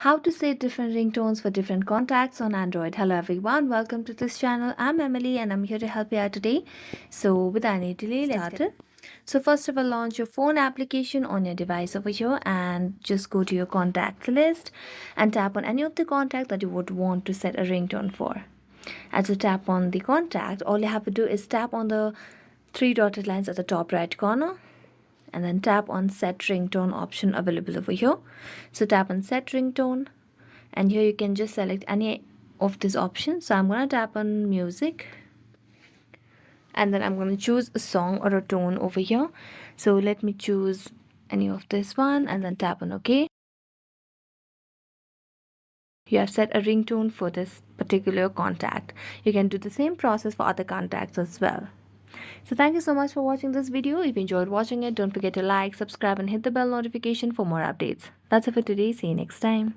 How to set different ringtones for different contacts on Android. Hello everyone, welcome to this channel. I'm Emily and I'm here to help you out today. So without any delay, let's get it. So first of all, launch your phone application on your device over here and just go to your contacts list and tap on any of the contacts that you would want to set a ringtone for. As you tap on the contact, all you have to do is tap on the three dotted lines at the top right corner and then tap on set ringtone option available over here. So tap on set ringtone and here you can just select any of these options. So I'm going to tap on music and then I'm going to choose a song or a tone over here. So let me choose any of this one and then tap on OK. You have set a ringtone for this particular contact. You can do the same process for other contacts as well. So thank you so much for watching this video. If you enjoyed watching it, don't forget to like, subscribe and hit the bell notification for more updates. That's it for today. See you next time.